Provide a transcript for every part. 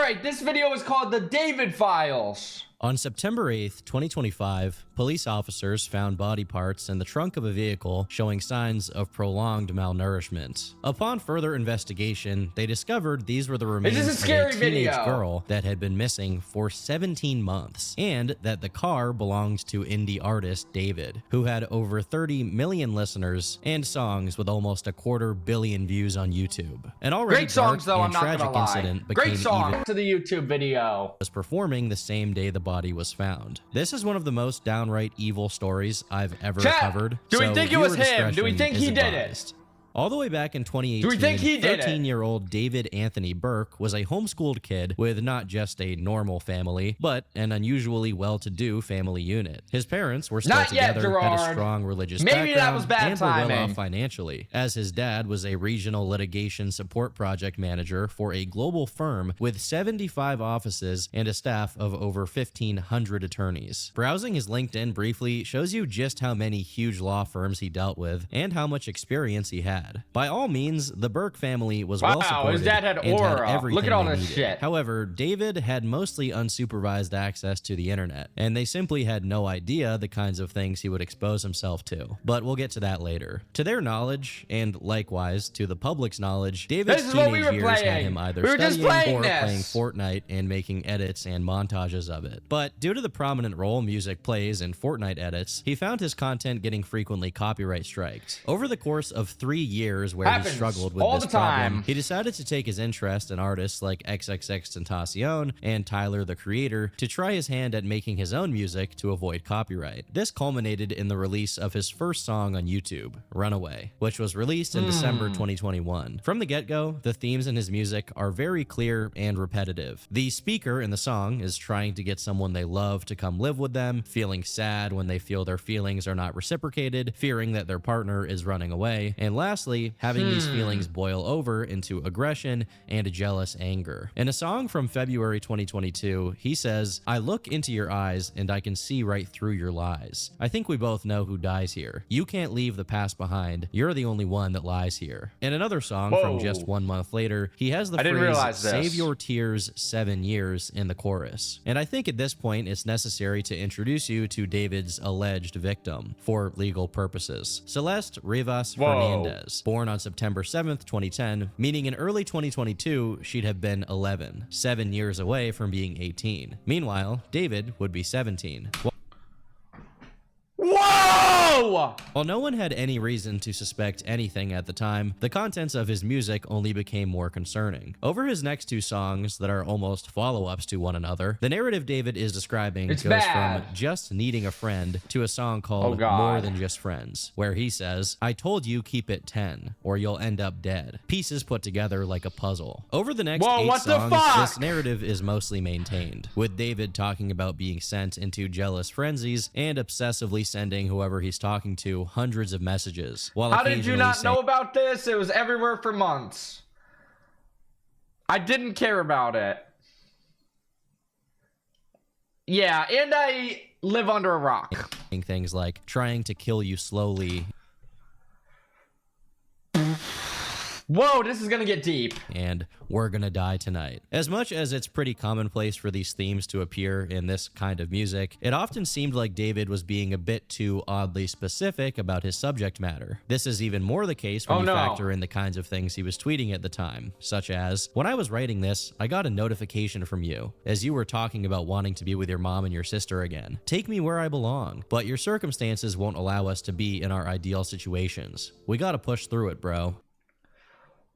right, this video is called the David Files. On September 8th, 2025, police officers found body parts in the trunk of a vehicle showing signs of prolonged malnourishment. Upon further investigation, they discovered these were the remains of a teenage girl that had been missing for 17 months, and that the car belonged to indie artist David, who had over 30 million listeners and songs with almost 250 million views on YouTube. An already great songs, though, I'm not tragic gonna lie. incident became great song even to the YouTube video. Was performing the same day the body was found. This is one of the most downright evil stories I've ever covered. Do we think it was him? Do we think he did it? All the way back in 2018, do we think he did 13-year-old David Anthony Burke was a homeschooled kid with not just a normal family, but an unusually well-to-do family unit. His parents were still together, had a strong religious background, and were well off financially, as his dad was a regional litigation support project manager for a global firm with 75 offices and a staff of over 1,500 attorneys. Browsing his LinkedIn briefly shows you just how many huge law firms he dealt with and how much experience he had. By all means, the Burke family was well supported. His dad had aura. Look at all this shit. However, David had mostly unsupervised access to the internet, and they simply had no idea the kinds of things he would expose himself to. But we'll get to that later. To their knowledge, and likewise to the public's knowledge, David's teenage years had him either studying or playing Fortnite and making edits and montages of it. But due to the prominent role music plays in Fortnite edits, he found his content getting frequently copyright striked. Over the course of 3 years where he struggled with this problem, he decided to take his interest in artists like XXXTentacion and Tyler the Creator to try his hand at making his own music to avoid copyright. This culminated in the release of his first song on YouTube, Runaway, which was released in December 2021. From the get-go, the themes in his music are very clear and repetitive. The speaker in the song is trying to get someone they love to come live with them, feeling sad when they feel their feelings are not reciprocated, fearing that their partner is running away, and lastly, having these feelings boil over into aggression and a jealous anger. In a song from February 2022, he says, "I look into your eyes and I can see right through your lies. I think we both know who dies here. You can't leave the past behind. You're the only one that lies here." In another song from just 1 month later, he has the phrase, "Save your tears 7 years" in the chorus. And I think at this point, it's necessary to introduce you to David's alleged victim for legal purposes. Celeste Rivas Fernandez. Born on September 7th, 2010, meaning in early 2022, she'd have been 11, 7 years away from being 18. Meanwhile, David would be 17. Whoa! While no one had any reason to suspect anything at the time, the contents of his music only became more concerning. Over his next 2 songs that are almost follow-ups to one another, the narrative David is describing goes from just needing a friend to a song called More Than Just Friends, where he says, "I told you keep it 10, or you'll end up dead." Pieces put together like a puzzle. Over the next 8 songs, this narrative is mostly maintained, with David talking about being sent into jealous frenzies and obsessively sending whoever he's talking to hundreds of messages. How did you not know about this? It was everywhere for months. I didn't care about it. Yeah, and I live under a rock. Things like trying to kill you slowly. Whoa, this is gonna get deep. And we're gonna die tonight. As much as it's pretty commonplace for these themes to appear in this kind of music, it often seemed like David was being a bit too oddly specific about his subject matter. This is even more the case when you factor in the kinds of things he was tweeting at the time, such as, "When I was writing this, I got a notification from you, as you were talking about wanting to be with your mom and your sister again. Take me where I belong, but your circumstances won't allow us to be in our ideal situations. We gotta push through it, bro."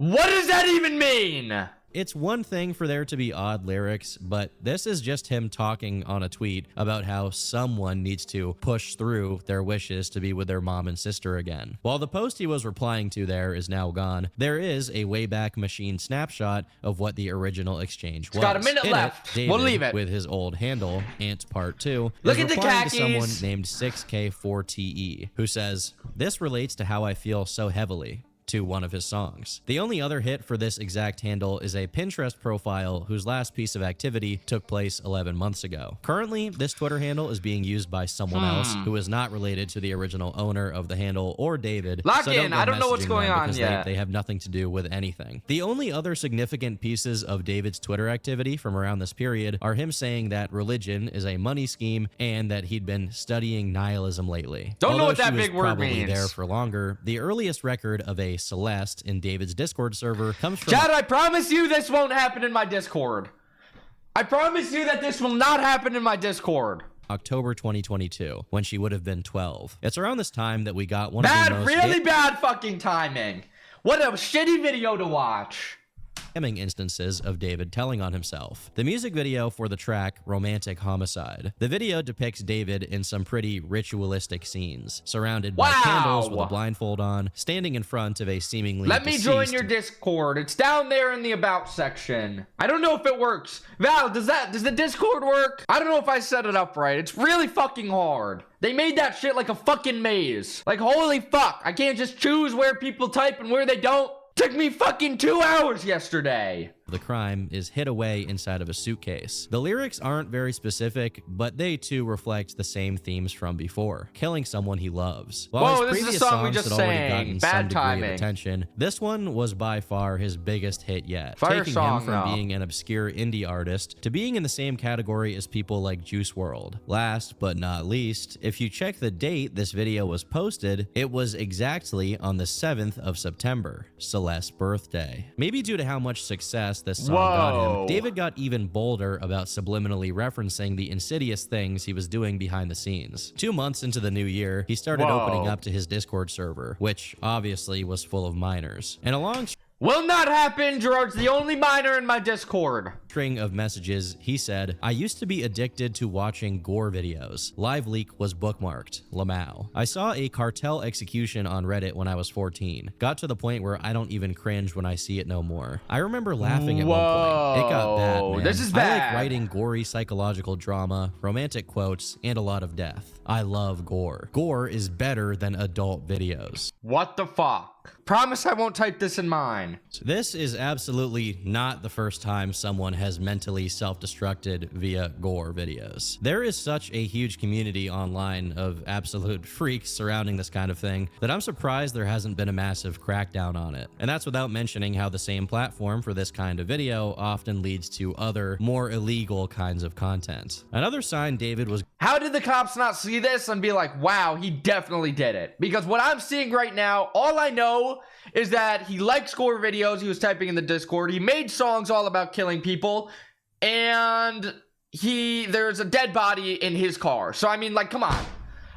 What does that even mean? It's one thing for there to be odd lyrics, but this is just him talking on a tweet about how someone needs to push through their wishes to be with their mom and sister again. While the post he was replying to there is now gone, there is a Wayback Machine snapshot of what the original exchange was. Got a minute left. David, we'll leave it. With his old handle, Ant Part 2, Look is at the replying khakis. to someone named 6K4TE, who says, "This relates to how I feel so heavily. to one of his songs. The only other hit for this exact handle is a Pinterest profile whose last piece of activity took place 11 months ago. Currently, this Twitter handle is being used by someone else who is not related to the original owner of the handle or David. Lock so in. go I don't know what's messaging going them on because yet. They have nothing to do with anything. The only other significant pieces of David's Twitter activity from around this period are him saying that religion is a money scheme and that he'd been studying nihilism lately. Don't know Although what that she was big word probably means. there for longer, the earliest record of a Celeste in David's Discord server comes from Chad, I promise you this won't happen in my Discord. I promise you that this will not happen in my Discord. October 2022, when she would have been 12. It's around this time that we got one of the Bad, most really bad fucking timing. What a shitty video to watch. damning instances of David telling on himself. The music video for the track Romantic Homicide. The video depicts David in some pretty ritualistic scenes, surrounded by candles with a blindfold on, standing in front of a seemingly Let me join your Discord. It's down there in the About section. I don't know if it works. Val, does the Discord work? I don't know if I set it up right. It's really fucking hard. They made that shit like a fucking maze. Like, holy fuck. I can't just choose where people type and where they don't. Took me fucking 2 hours yesterday. The crime is hid away inside of a suitcase. The lyrics aren't very specific, but they too reflect the same themes from before, killing someone he loves. While his previous songs had already gotten some degree of attention, this one was by far his biggest hit yet, taking him from being an obscure indie artist to being in the same category as people like Juice WRLD. Last but not least, if you check the date this video was posted, it was exactly on the 7th of September, Celeste's birthday. Maybe due to how much success this song got him, David got even bolder about subliminally referencing the insidious things he was doing behind the scenes. 2 months into the new year, he started opening up to his Discord server, which obviously was full of minors. And along will not happen. Gerard's the only minor in my Discord. String of messages, he said, I used to be addicted to watching gore videos. Live Leak was bookmarked. Lamau. I saw a cartel execution on Reddit when I was 14. Got to the point where I don't even cringe when I see it no more. I remember laughing at one point. It got bad, man. This is bad. I like writing gory psychological drama, romantic quotes, and a lot of death. I love gore. Gore is better than adult videos. What the fuck? Promise I won't type this in mine. This is absolutely not the first time someone has mentally self-destructed via gore videos. There is such a huge community online of absolute freaks surrounding this kind of thing that I'm surprised there hasn't been a massive crackdown on it. And that's without mentioning how the same platform for this kind of video often leads to other, more illegal kinds of content. Another sign David was... How did the cops not see this and be like, wow, he definitely did it? Because what I'm seeing right now, all I know is that he likes gore videos. He was typing in the Discord. He made songs all about killing people. And there's a dead body in his car. So, I mean, like, come on.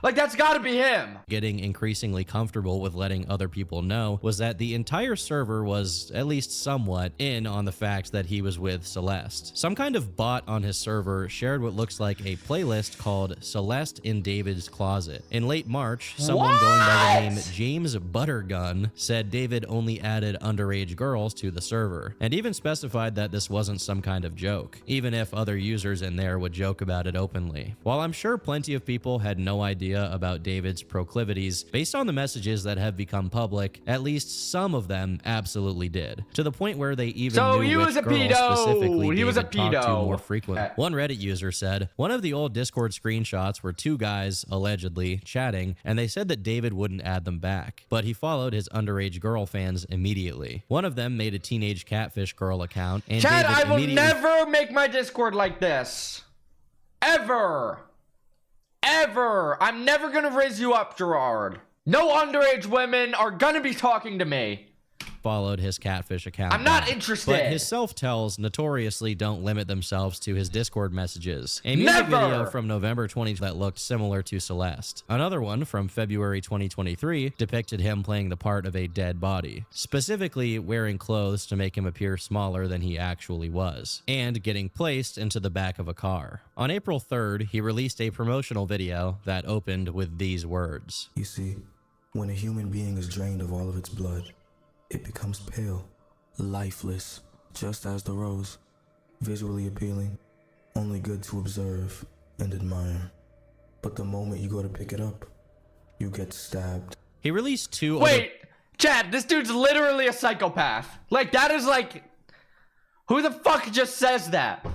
Like, that's gotta be him. Getting increasingly comfortable with letting other people know was that the entire server was at least somewhat in on the fact that he was with Celeste. Some kind of bot on his server shared what looks like a playlist called Celeste in David's Closet. In late March, someone going by the name James Buttergun said David only added underage girls to the server, and even specified that this wasn't some kind of joke, even if other users in there would joke about it openly. While I'm sure plenty of people had no idea about David's proclivities, based on the messages that have become public, at least some of them absolutely did, to the point where they even knew which girls specifically David talked to more frequently. One Reddit user said, one of the old Discord screenshots were two guys, allegedly, chatting, and they said that David wouldn't add them back, but he followed his underage girl fans immediately. One of them made a teenage catfish girl account, and Chad, David I will never make my Discord like this. Ever. Ever. I'm never gonna raise you up, Gerard. No underage women are gonna be talking to me. Followed his catfish account. I'm not interested. But his self-tells notoriously don't limit themselves to his Discord messages. A music video from November 2020 that looked similar to Celeste. Another one from February 2023 depicted him playing the part of a dead body, specifically wearing clothes to make him appear smaller than he actually was, and getting placed into the back of a car. On April 3rd, he released a promotional video that opened with these words. You see, when a human being is drained of all of its blood, it becomes pale, lifeless, just as the rose, visually appealing, only good to observe and admire. But the moment you go to pick it up, you get stabbed. He released two... Wait, Chad, this dude's literally a psychopath. Like, that is like, who the fuck just says that?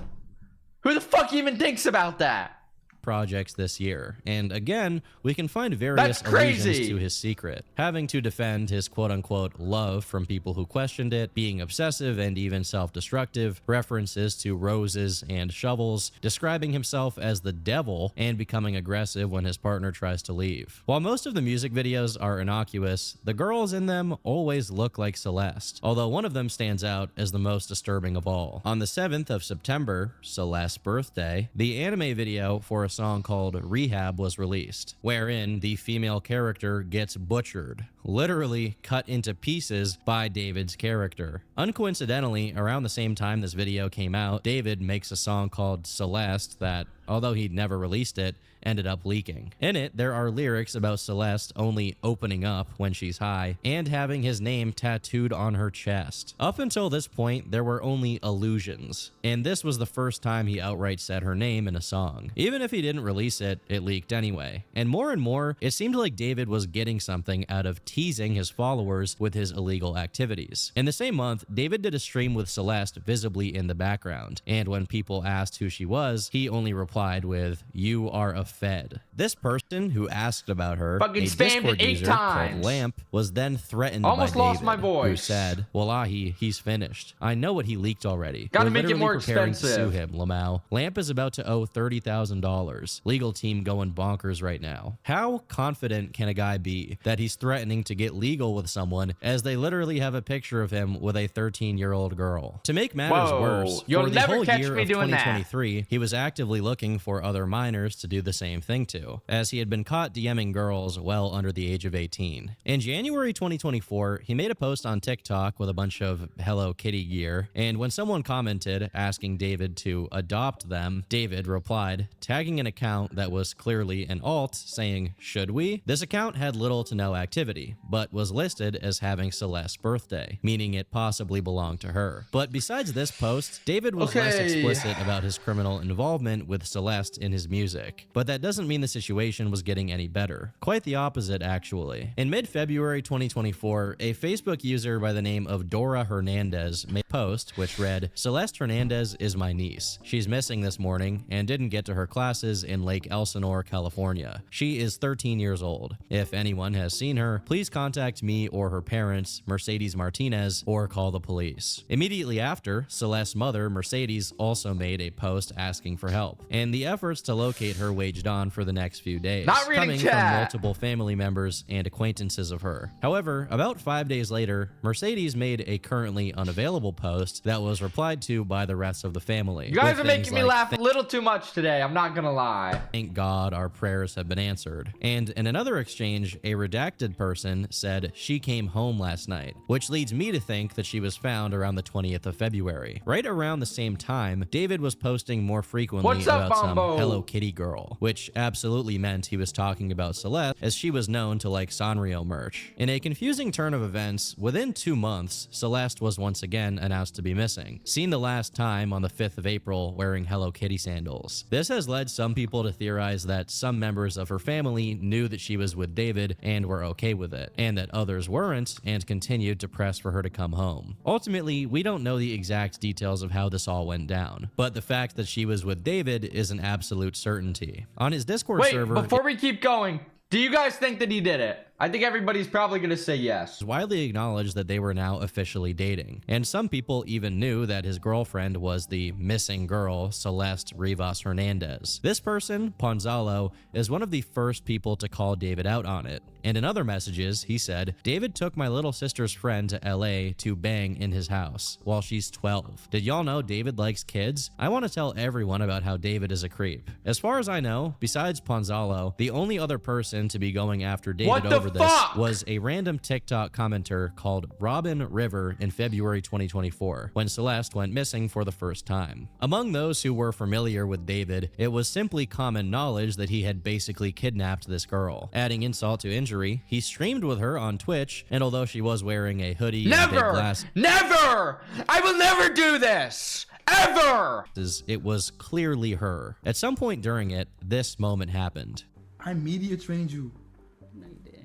Who the fuck even thinks about that? Projects this year, and again, we can find various allusions to his secret, having to defend his quote-unquote love from people who questioned it, being obsessive and even self-destructive, references to roses and shovels, describing himself as the devil, and becoming aggressive when his partner tries to leave. While most of the music videos are innocuous, the girls in them always look like Celeste, although one of them stands out as the most disturbing of all. On the 7th of September, Celeste's birthday, the anime video for a song called Rehab was released, wherein the female character gets butchered, literally cut into pieces by David's character. Uncoincidentally, around the same time this video came out, David makes a song called Celeste that, although he'd never released it, ended up leaking. In it, there are lyrics about Celeste only opening up when she's high and having his name tattooed on her chest. Up until this point, there were only allusions, and this was the first time he outright said her name in a song. Even if he didn't release it, it leaked anyway. And more, it seemed like David was getting something out of teasing his followers with his illegal activities. In the same month, David did a stream with Celeste visibly in the background, and when people asked who she was, he only replied with, "You are a Fed." This person who asked about her, fucking a spammed Discord it 8 user times. called Lamp, was then threatened Almost by lost David, my voice. who said, "Wallahi, he's finished. I know what he leaked already. Gotta We're make it literally more preparing to expensive." sue him, Lamau. Lamp is about to owe $30,000. Legal team going bonkers right now." How confident can a guy be that he's threatening to get legal with someone as they literally have a picture of him with a 13-year-old girl? To make matters Whoa, worse, you'll for the never whole catch year me of doing that. 2023, he was actively looking for other minors to do the same thing to, as he had been caught DMing girls well under the age of 18. In January 2024, he made a post on TikTok with a bunch of Hello Kitty gear, and when someone commented asking David to adopt them, David replied, tagging an account that was clearly an alt, saying, "Should we?" This account had little to no activity, but was listed as having Celeste's birthday, meaning it possibly belonged to her. But besides this post, David was less explicit about his criminal involvement with Celeste in his music. But that doesn't mean the situation was getting any better. Quite the opposite, actually. In mid-February 2024, a Facebook user by the name of Dora Hernandez made a post which read, "Celeste Hernandez is my niece. She's missing this morning and didn't get to her classes in Lake Elsinore, California. She is 13 years old. If anyone has seen her, please contact me or her parents, Mercedes Martinez, or call the police." Immediately after, Celeste's mother, Mercedes, also made a post asking for help, and the efforts to locate her waged on for the next few days, Not reading coming chat. from multiple family members and acquaintances of her. However, about 5 days later, Mercedes made a currently unavailable post that was replied to by the rest of the family. You guys with are making things me like, laugh a little too much today, I'm not gonna lie. "Thank God our prayers have been answered." And in another exchange, a redacted person said she came home last night, which leads me to think that she was found around the 20th of February. Right around the same time, David was posting more frequently What's up, about some Bombo? Hello Kitty girl, which absolutely meant he was talking about Celeste, as she was known to like Sanrio merch. In a confusing turn of events, within 2 months, Celeste was once again announced to be missing, seen the last time on the 5th of April wearing Hello Kitty sandals. This has led some people to theorize that some members of her family knew that she was with David and were okay with it, and that others weren't and continued to press for her to come home. Ultimately, we don't know the exact details of how this all went down, but the fact that she was with David is an absolute certainty. On his Discord Wait, server, before we keep going, do you guys think that he did it? I think everybody's probably gonna say yes. it's widely acknowledged that they were now officially dating, and some people even knew that his girlfriend was the missing girl, Celeste Rivas Hernandez. This person, Ponzalo, is one of the first people to call David out on it, and in other messages, he said, "David took my little sister's friend to LA to bang in his house while she's 12. Did y'all know David likes kids? I want to tell everyone about how David is a creep." As far as I know, besides Ponzalo, the only other person to be going after David over this was a random TikTok commenter called Robin River in February 2024, when Celeste went missing for the first time. Among those who were familiar with David, it was simply common knowledge that he had basically kidnapped this girl. Adding insult to injury, he streamed with her on Twitch, and although she was wearing a hoodie and big glasses, Never! I will never do this! Ever! it was clearly her. At some point during it, this moment happened. I media trained you.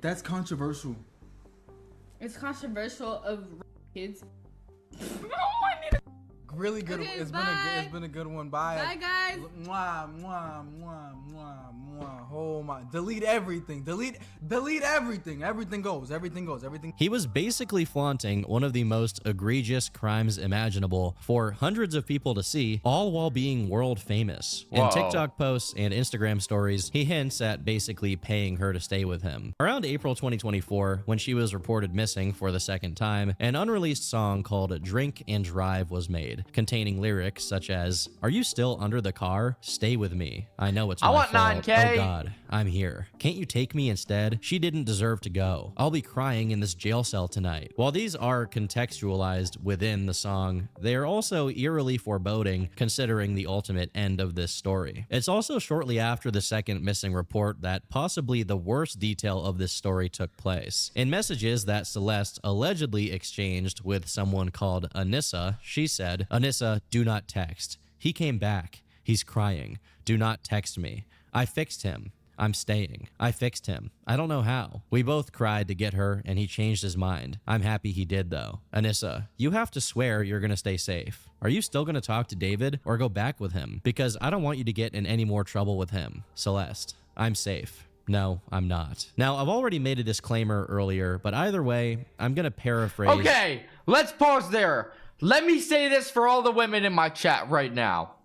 That's controversial. It's controversial of kids. Really good. Okay, It's bye. been a good one. Bye. Bye, guys. Mwah, mwah, mwah, mwah, mwah. Oh my. Delete everything. Delete everything. Everything goes. Everything. He was basically flaunting one of the most egregious crimes imaginable for hundreds of people to see, all while being world famous. In Whoa. TikTok posts and Instagram stories, he hints at basically paying her to stay with him. Around April 2024, when she was reported missing for the second time, an unreleased song called Drink and Drive was made, containing lyrics such as, "Are you still under the car? Stay with me. I know it's my want fault. 9K. Oh God, I'm here. Can't you take me instead? She didn't deserve to go. I'll be crying in this jail cell tonight." While these are contextualized within the song, they are also eerily foreboding considering the ultimate end of this story. It's also shortly after the second missing report that possibly the worst detail of this story took place. In messages that Celeste allegedly exchanged with someone called Anissa, she said, "Anissa, do not text. He came back. He's crying. Do not text me. I fixed him. I'm staying. I fixed him. I don't know how. We both cried to get her, and he changed his mind. I'm happy he did, though. Anissa, you have to swear you're gonna stay safe. Are you still gonna talk to David or go back with him? Because I don't want you to get in any more trouble with him. Celeste, I'm safe." No, I'm not. Now, I've already made a disclaimer earlier, but either way, I'm gonna paraphrase. Okay, let's pause there. Let me say this for all the women in my chat right now.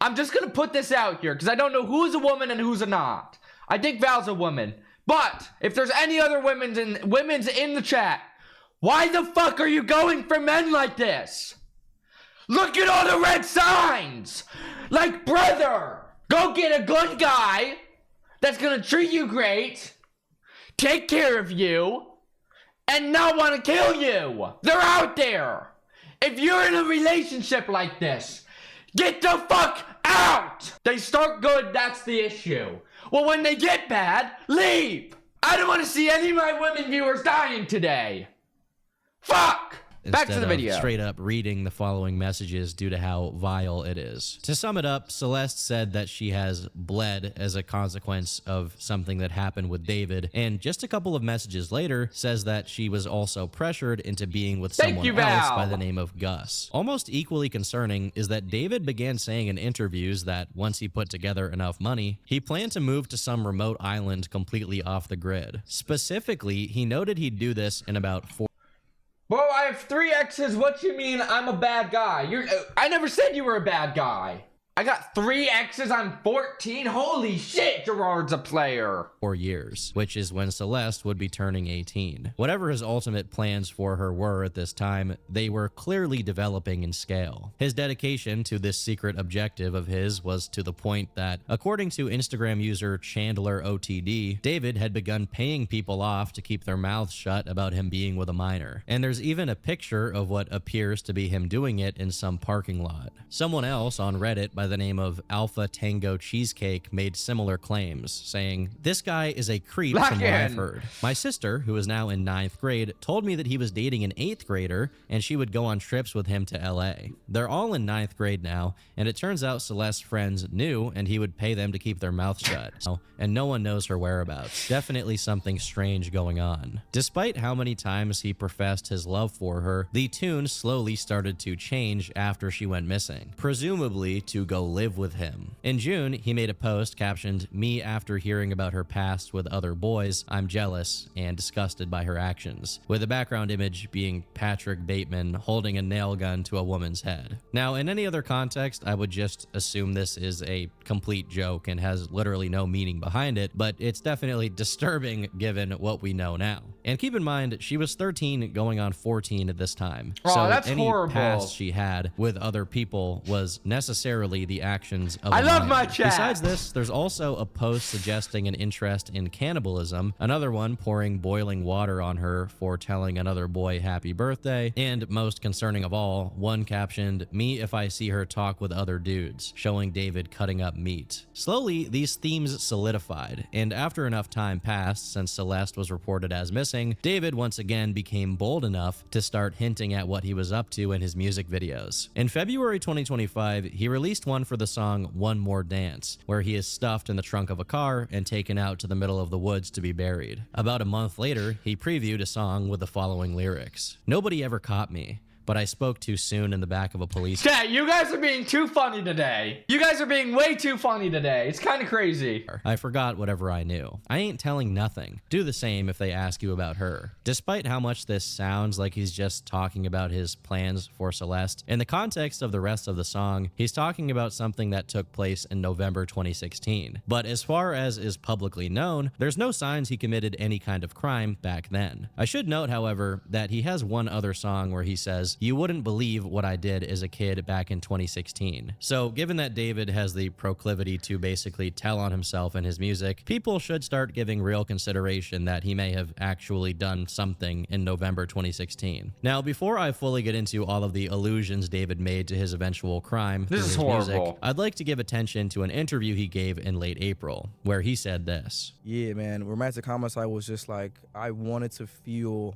I'm just gonna put this out here because I don't know who's a woman and who's a not. I think Val's a woman. But if there's any other women's in the chat, why the fuck are you going for men like this? Look at all the red signs. Like, brother, go get a good guy that's gonna treat you great, take care of you, and not want to kill you. They're out there. If you're in a relationship like this, get the fuck out. They start good, that's the issue. Well, when they get bad, leave. I don't want to see any of my women viewers dying today. Fuck. Back to Instead the of video. straight up reading the following messages due to how vile it is. To sum it up, Celeste said that she has bled as a consequence of something that happened with David, and just a couple of messages later says that she was also pressured into being with Thank someone you, else Val. by the name of Gus. Almost equally concerning is that David began saying in interviews that once he put together enough money, he planned to move to some remote island completely off the grid. Specifically, he noted he'd do this in about 4 Bro, I have 3 exes. What you mean I'm a bad guy? I never said you were a bad guy. I got 3 exes. I'm 14. Holy shit, Gerard's a player. years, which is when Celeste would be turning 18. Whatever his ultimate plans for her were at this time, they were clearly developing in scale. His dedication to this secret objective of his was to the point that, according to Instagram user Chandler OTD, David had begun paying people off to keep their mouths shut about him being with a minor. And there's even a picture of what appears to be him doing it in some parking lot. Someone else on Reddit by the name of Alpha Tango Cheesecake made similar claims, saying, "This guy is a creep from what I've heard. My sister, who is now in 9th grade, told me that he was dating an 8th grader and she would go on trips with him to LA. They're all in 9th grade now, and it turns out Celeste's friends knew and he would pay them to keep their mouths shut. And no one knows her whereabouts. Definitely something strange going on." Despite how many times he professed his love for her, the tune slowly started to change after she went missing, presumably to go live with him. In June, he made a post captioned, "Me after hearing about her past with other boys, I'm jealous and disgusted by her actions," with the background image being Patrick Bateman holding a nail gun to a woman's head. Now, in any other context, I would just assume this is a complete joke and has literally no meaning behind it, but it's definitely disturbing given what we know now. And keep in mind, she was 13 going on 14 at this time. Oh, so that's any horrible. past she had with other people was necessarily the actions of I a love minor. my chat. Besides this, there's also a post suggesting an interest in cannibalism, another one pouring boiling water on her for telling another boy happy birthday, and most concerning of all, one captioned, "Me if I see her talk with other dudes," showing David cutting up meat. Slowly, these themes solidified, and after enough time passed since Celeste was reported as missing, David once again became bold enough to start hinting at what he was up to in his music videos. In February 2025, he released one for the song One More Dance, where he is stuffed in the trunk of a car and taken out to the middle of the woods to be buried. About a month later, he previewed a song with the following lyrics. Nobody ever caught me, but I spoke too soon in the back of a police. Chat, you guys are being too funny today. You guys are being way too funny today. It's kind of crazy. I forgot whatever I knew. I ain't telling nothing. Do the same if they ask you about her. Despite how much this sounds like he's just talking about his plans for Celeste, in the context of the rest of the song, he's talking about something that took place in November 2016. But as far as is publicly known, there's no signs he committed any kind of crime back then. I should note, however, that he has one other song where he says, "You wouldn't believe what I did as a kid back in 2016. So given that David has the proclivity to basically tell on himself in his music, people should start giving real consideration that he may have actually done something in November 2016. Now, before I fully get into all of the allusions David made to his eventual crime through his music, I'd like to give attention to an interview he gave in late April, where he said this. Yeah, man, romantic homicide was just like, I wanted to feel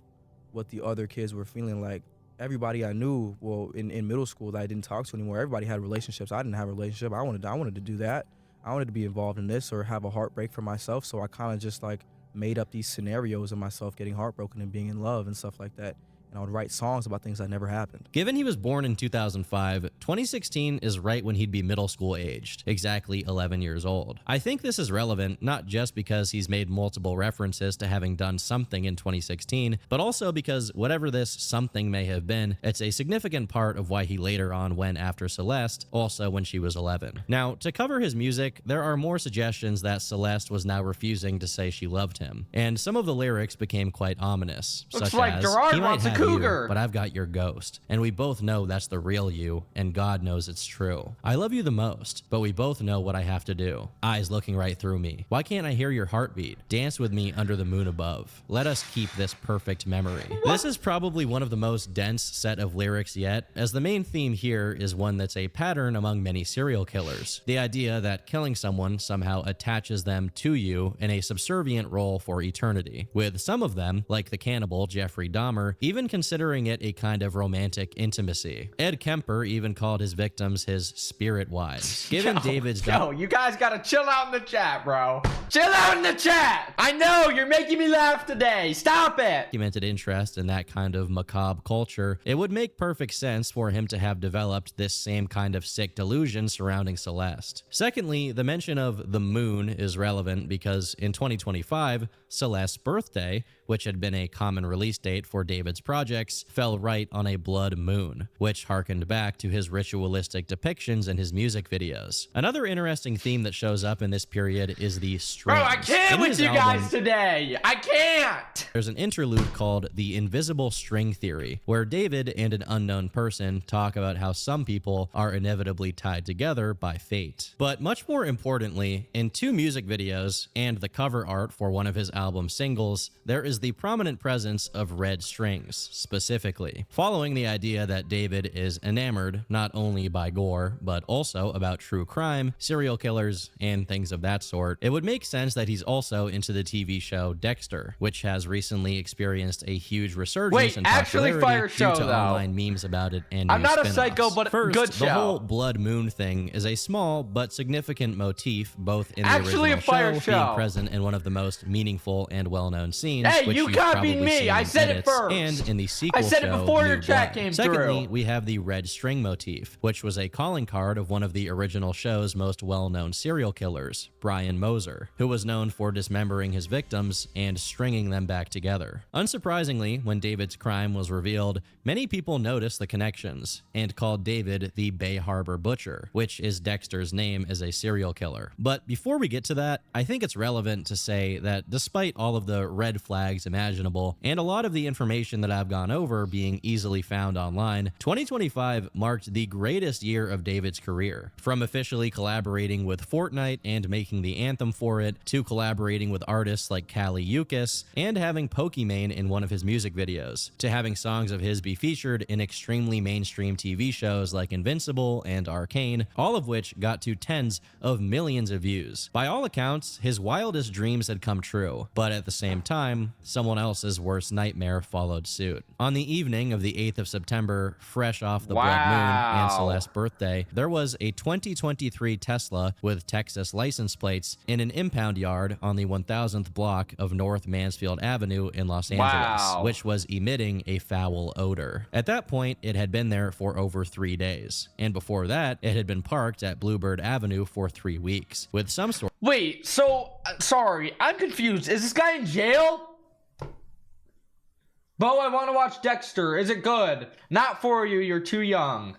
what the other kids were feeling like. Everybody I knew, well, in middle school that I didn't talk to anymore, everybody had relationships. I didn't have a relationship. I wanted to do that. I wanted to be involved in this or have a heartbreak for myself. So I kind of just like made up these scenarios of myself getting heartbroken and being in love and stuff like that. And I would write songs about things that never happened. Given he was born in 2005, 2016 is right when he'd be middle school aged, exactly 11 years old. I think this is relevant not just because he's made multiple references to having done something in 2016, but also because whatever this something may have been, it's a significant part of why he later on went after Celeste, also when she was 11. Now, to cover his music, there are more suggestions that Celeste was now refusing to say she loved him, and some of the lyrics became quite ominous, Looks such like as, Gerard "He might wants a have cougar. you, but I've got your ghost, and we both know that's the real you, and God knows it's true. I love you the most, but we both know what I have to do. Eyes looking right through me. Why can't I hear your heartbeat? Dance with me under the moon above. Let us keep this perfect memory." This is probably one of the most dense set of lyrics yet, as the main theme here is one that's a pattern among many serial killers. The idea that killing someone somehow attaches them to you in a subservient role for eternity, with some of them, like the cannibal Jeffrey Dahmer, even considering it a kind of romantic intimacy. Ed Kemper even called his victims his spirit wives. Given David's you guys gotta chill out in the chat, bro. Chill out in the chat. I know you're making me laugh today. Stop it. documented interest in that kind of macabre culture, it would make perfect sense for him to have developed this same kind of sick delusion surrounding Celeste. Secondly, the mention of the moon is relevant because in 2025, Celeste's birthday, which had been a common release date for David's projects, fell right on a blood moon, which harkened back to his ritualistic depictions in his music videos. Another interesting theme that shows up in this period is the strings. Bro, I can't In with his you album, guys today. I can't. there's an interlude called The Invisible String Theory, where David and an unknown person talk about how some people are inevitably tied together by fate. But much more importantly, in two music videos and the cover art for one of his album singles, there is the prominent presence of red strings, specifically, following the idea that David is enamored not only by gore, but also about true crime, serial killers, and things of that sort. It would make sense that he's also into the TV show Dexter, which has recently experienced a huge resurgence in actually popularity fire due show, to though. online memes about it and I'm new not a spin-offs. psycho, but First, good the show. whole blood moon thing is a small but significant motif, both in the Actually a original fire show, show. being present in one of the most meaningful and well-known scenes, Hey, which you you've copied probably me. seen I in said it edits, first. and in the sequel I said it show, before your New chat Blood. came Secondly, through. we have the red string motif, which was a calling card of one of the original show's most well-known serial killers, Brian Moser, who was known for dismembering his victims and stringing them back together. Unsurprisingly, when David's crime was revealed, many people noticed the connections and called David the Bay Harbor Butcher, which is Dexter's name as a serial killer. But before we get to that, I think it's relevant to say that despite all of the red flags imaginable and a lot of the information that I've gone over being easily found online, 2025 marked the greatest year of David's career. From officially collaborating with Fortnite and making the anthem for it, to collaborating with artists like Kali Uchis, and having Pokimane in one of his music videos, to having songs of his be featured in extremely mainstream TV shows like Invincible and Arcane, all of which got to tens of millions of views. By all accounts, his wildest dreams had come true, but at the same time, someone else's worst nightmare followed suit. On the evening of the 8th of September, fresh off the blood moon and Celeste's birthday, there was a 2023 Tesla with Texas license plates in an impound yard on the 1000th block of North Mansfield Avenue in Los Angeles, which was emitting a foul odor. At that point, it had been there for over 3 days, and before that, it had been parked at Bluebird Avenue for 3 weeks, with some sort. Wait, so, sorry, I'm confused. Is this guy in jail? Beau, I want to watch Dexter. Is it good? Not for you, you're too young.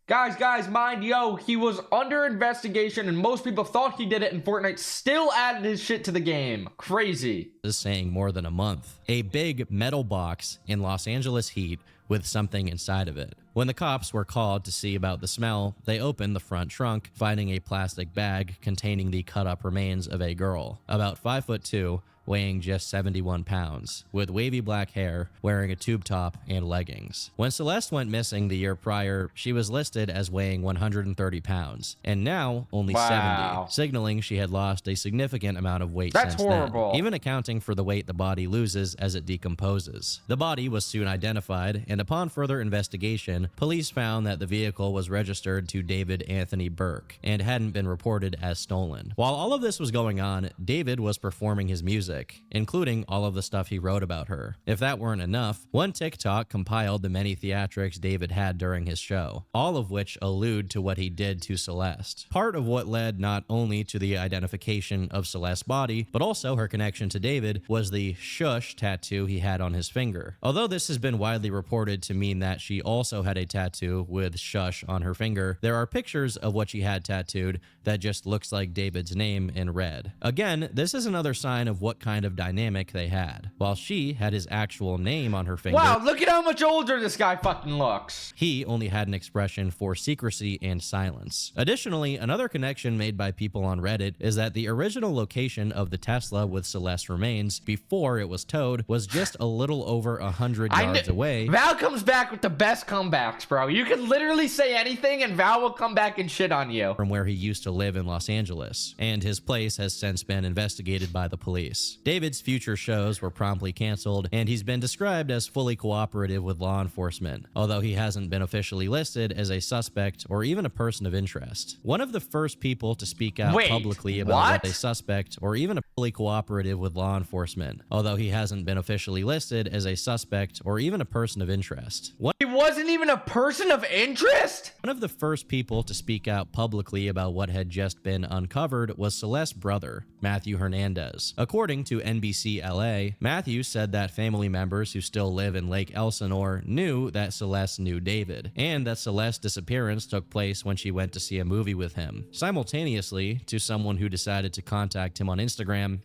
Guys, mind yo, he was under investigation and most people thought he did it and Fortnite still added his shit to the game. Crazy. Is saying more than a month. A big metal box in Los Angeles heat with something inside of it. When the cops were called to see about the smell, they opened the front trunk, finding a plastic bag containing the cut-up remains of a girl, about 5'2", weighing just 71 pounds, with wavy black hair, wearing a tube top and leggings. When Celeste went missing the year prior, she was listed as weighing 130 pounds, and now only 70, signaling she had lost a significant amount of weight since horrible. then, even accounting for the weight the body loses as it decomposes. The body was soon identified, and upon further investigation, police found that the vehicle was registered to David Anthony Burke and hadn't been reported as stolen. While all of this was going on, David was performing his music, including all of the stuff he wrote about her. If that weren't enough, one TikTok compiled the many theatrics David had during his show, all of which allude to what he did to Celeste. Part of what led not only to the identification of Celeste's body, but also her connection to David was the shush tattoo he had on his finger. Although this has been widely reported to mean that she also had a tattoo with shush on her finger, there are pictures of what she had tattooed that just looks like David's name in red. Again, this is another sign of what kind of dynamic they had. While she had his actual name on her finger. Wow, look at how much older this guy fucking looks. He only had an expression for secrecy and silence. Additionally, another connection made by people on Reddit is that the original location of the Tesla with Celeste's remains before it was towed was just a little over 100 yards away. Val comes back with the best comebacks, bro. You can literally say anything and Val will come back and shit on you. From where he used to live in Los Angeles, and his place has since been investigated by the police. David's future shows were promptly canceled, and he's been described as fully cooperative with law enforcement, although he hasn't been officially listed as a suspect or even a person of interest. One of the first people to speak out publicly about what they suspect or even a fully cooperative with law enforcement, although he hasn't been officially listed as a suspect or even a person of interest. He wasn't even a person of interest? One of the first people to speak out publicly about what had just been uncovered was Celeste's brother, Matthew Hernandez. According to NBC LA, Matthew said that family members who still live in Lake Elsinore knew that Celeste knew David, and that Celeste's disappearance took place when she went to see a movie with him. Simultaneously, to someone who decided to contact him on Instagram,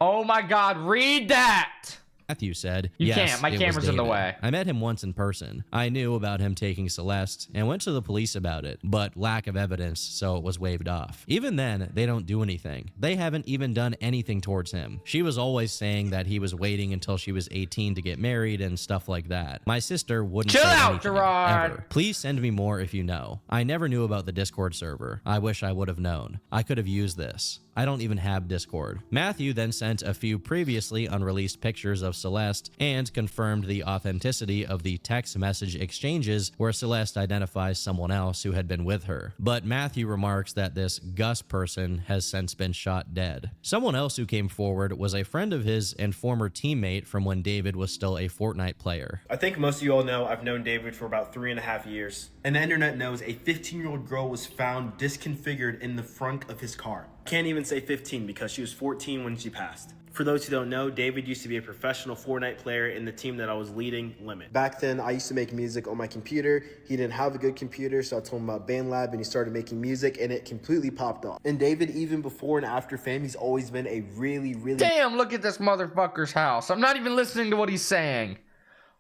oh my god, read that! Matthew said, You yes, can't. My camera's in the way. I met him once in person. I knew about him taking Celeste and went to the police about it, but lack of evidence, so it was waved off. Even then, they don't do anything. They haven't even done anything towards him. She was always saying that he was waiting until she was 18 to get married and stuff like that. My sister wouldn't say anything, Gerard! ever. Please send me more if you know. I never knew about the Discord server. I wish I would have known. I could have used this. I don't even have Discord. Matthew then sent a few previously unreleased pictures of Celeste and confirmed the authenticity of the text message exchanges where Celeste identifies someone else who had been with her. But Matthew remarks that this Gus person has since been shot dead. Someone else who came forward was a friend of his and former teammate from when David was still a Fortnite player. I think most of you all know I've known David for about 3.5 years. And the internet knows a 15-year-old girl was found disconfigured in the front of his car. Can't even say 15 because she was 14 when she passed. For those who don't know, David used to be a professional Fortnite player in the team that I was leading, Limit. Back then, I used to make music on my computer. He didn't have a good computer, so I told him about BandLab, and he started making music, and it completely popped off. And David, even before and after fame, he's always been a really Damn, look at this motherfucker's house. I'm not even listening to what he's saying.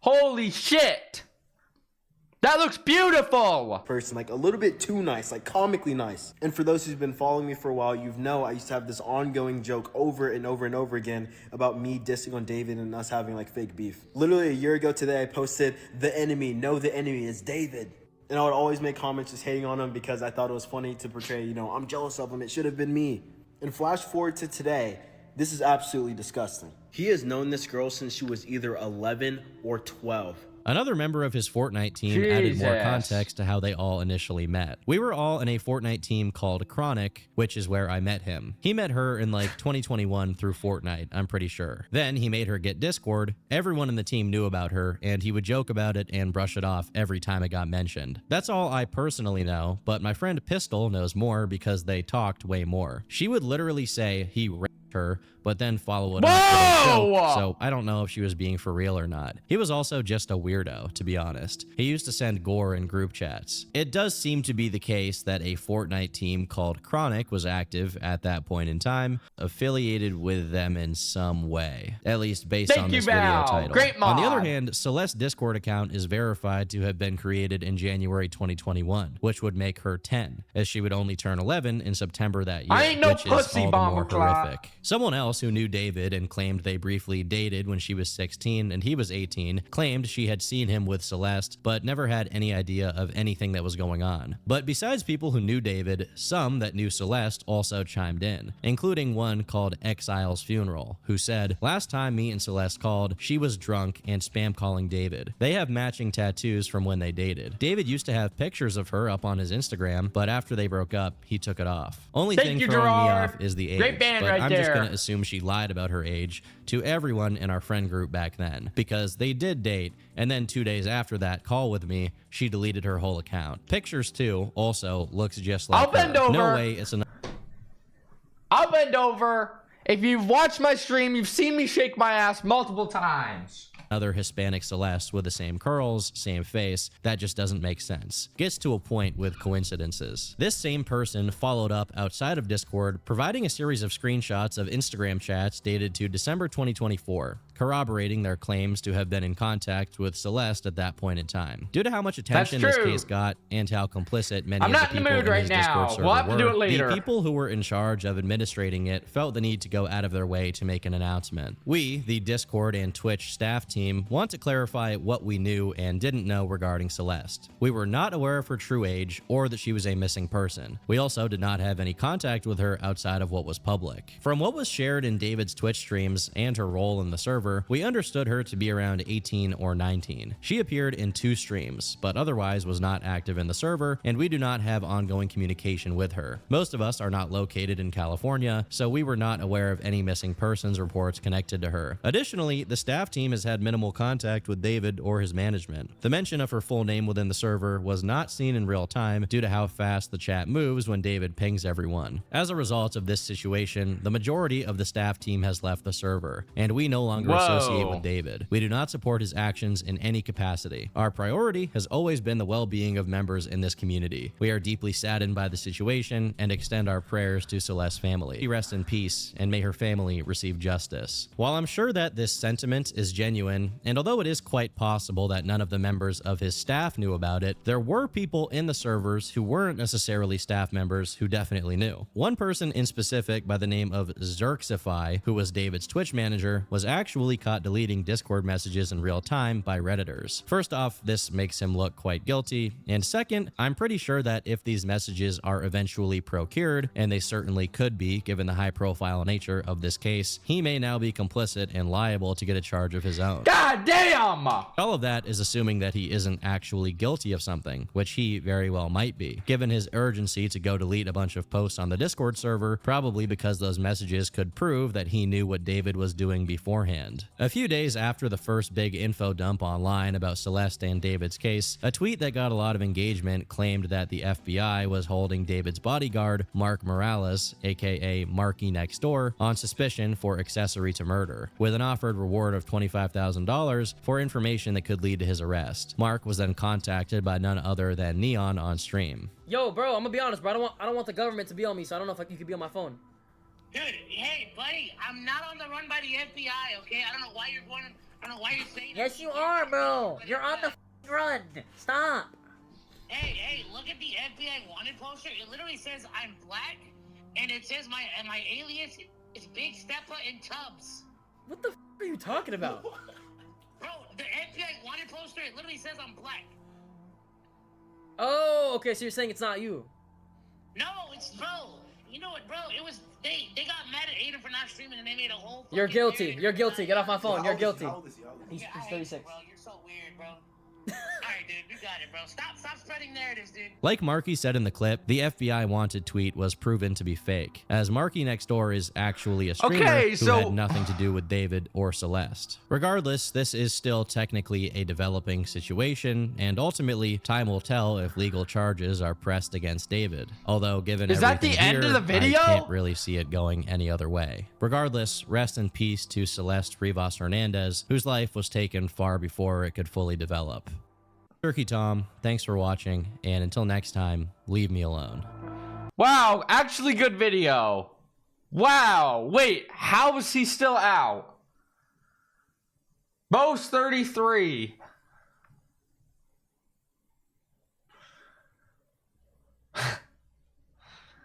Holy shit! That looks beautiful! person, like a little bit too nice, like comically nice. And for those who've been following me for a while, you know I used to have this ongoing joke over and over and over again about me dissing on David and us having like fake beef. Literally a year ago today, I posted, "The enemy, no, the enemy is David." And I would always make comments just hating on him because I thought it was funny to portray, you know, I'm jealous of him, it should have been me. And flash forward to today, This is absolutely disgusting. He has known this girl since she was either 11 or 12. Another member of his Fortnite team added more Jesus. context to how they all initially met. We were all in a Fortnite team called Chronic, which is where I met him. He met her in like 2021 through Fortnite, I'm pretty sure. Then he made her get Discord. Everyone in the team knew about her, and he would joke about it and brush it off every time it got mentioned. That's all I personally know, but my friend Pistol knows more because they talked way more. She would literally say he raped her, but then follow it up with a joke, so I don't know if she was being for real or not. He was also just a weirdo, to be honest. He used to send gore in group chats. It does seem to be the case that a Fortnite team called Chronic was active at that point in time, affiliated with them in some way, at least based on this video title. Great mod. On the other hand, Celeste's Discord account is verified to have been created in January 2021, which would make her 10, as she would only turn 11 in September that year, I ain't no which is pussy, all the bomber more clock. horrific. Someone else who knew David and claimed they briefly dated when she was 16 and he was 18 claimed she had seen him with Celeste, but never had any idea of anything that was going on. But besides people who knew David, some that knew Celeste also chimed in, including one called Exile's Funeral, who said, "Last time me and Celeste called, she was drunk and spam calling David. They have matching tattoos from when they dated. David used to have pictures of her up on his Instagram, but after they broke up, he took it off. Only Thank thing you, throwing me Gerard. off is the age, Great band but right I'm just there. gonna assume she lied about her age to everyone in our friend group back then, because they did date, and then 2 days after that call with me, she deleted her whole account. Pictures too, also looks just like I'll bend her. over. No way it's an I'll bend over. If you've watched my stream, you've seen me shake my ass multiple times. other Hispanic Celeste with the same curls, same face. That just doesn't make sense. Gets to a point with coincidences. This same person followed up outside of Discord, providing a series of screenshots of Instagram chats dated to December 2024, corroborating their claims to have been in contact with Celeste at that point in time. Due to how much attention this true. case got and how complicit many I'm of the not in the people mood in right his now. Discord server We'll have to do were, it later. the people who were in charge of administrating it felt the need to go out of their way to make an announcement. We, the Discord and Twitch staff team, want to clarify what we knew and didn't know regarding Celeste. We were not aware of her true age or that she was a missing person. We also did not have any contact with her outside of what was public. From what was shared in David's Twitch streams and her role in the server, we understood her to be around 18 or 19. She appeared in 2 streams, but otherwise was not active in the server, and we do not have ongoing communication with her. Most of us are not located in California, so we were not aware of any missing persons reports connected to her. Additionally, the staff team has had minimal contact with David or his management. The mention of her full name within the server was not seen in real time due to how fast the chat moves when David pings everyone. As a result of this situation, the majority of the staff team has left the server, and we no longer associate with David. We do not support his actions in any capacity. Our priority has always been the well-being of members in this community. We are deeply saddened by the situation and extend our prayers to Celeste's family. Rest in peace, and may her family receive justice. While I'm sure that this sentiment is genuine, and although it is quite possible that none of the members of his staff knew about it, there were people in the servers who weren't necessarily staff members who definitely knew. One person in specific by the name of Xerxify, who was David's Twitch manager, was actually caught deleting Discord messages in real time by Redditors. First off, this makes him look quite guilty, and second, I'm pretty sure that if these messages are eventually procured, and they certainly could be given the high-profile nature of this case, he may now be complicit and liable to get a charge of his own. God damn! All of that is assuming that he isn't actually guilty of something, which he very well might be, given his urgency to go delete a bunch of posts on the Discord server, probably because those messages could prove that he knew what David was doing beforehand. A few days after the first big info dump online about Celeste and David's case, a tweet that got a lot of engagement claimed that the FBI was holding David's bodyguard, Mark Morales, aka Marky Next Door, on suspicion for accessory to murder, with an offered reward of $25,000 for information that could lead to his arrest. Mark was then contacted by none other than Neon on stream. Yo, bro, I'm gonna be honest, bro. I don't want the government to be on me, so I don't know if you could be on my phone. Dude, hey, buddy, I'm not on the run by the FBI, okay? I don't know why you're going. I don't know why you're saying. Yes, you are, bro. You're on the run. Stop. Hey, look at the FBI wanted poster. It literally says I'm black, and it says my alias is Big Steppa in Tubbs. What the are you talking about? Bro, the FBI wanted poster. It literally says I'm black. Oh, okay. So you're saying it's not you? No, it's bro. You know what, bro? It was they got mad at Aiden for not streaming, and they made a whole. You're fucking guilty. narrative You're about guilty. Get off my it. phone. You're guilty. He's Yeah, I hate 36. you, bro. You're so weird, bro. All right, dude. You got it, bro. Stop spreading narratives, dude. Like Marky said in the clip, the FBI wanted tweet was proven to be fake, as Marky next door is actually a streamer Okay, who so- had nothing to do with David or Celeste. Regardless, this is still technically a developing situation, and ultimately, time will tell if legal charges are pressed against David. Although, given Is that the everything end here, of the video? I can't really see it going any other way. Regardless, rest in peace to Celeste Rivas Hernandez, whose life was taken far before it could fully develop. Turkey Tom, thanks for watching, and until next time, leave me alone. Wow, actually good video. Wow, wait, how is he still out? Beau's 33.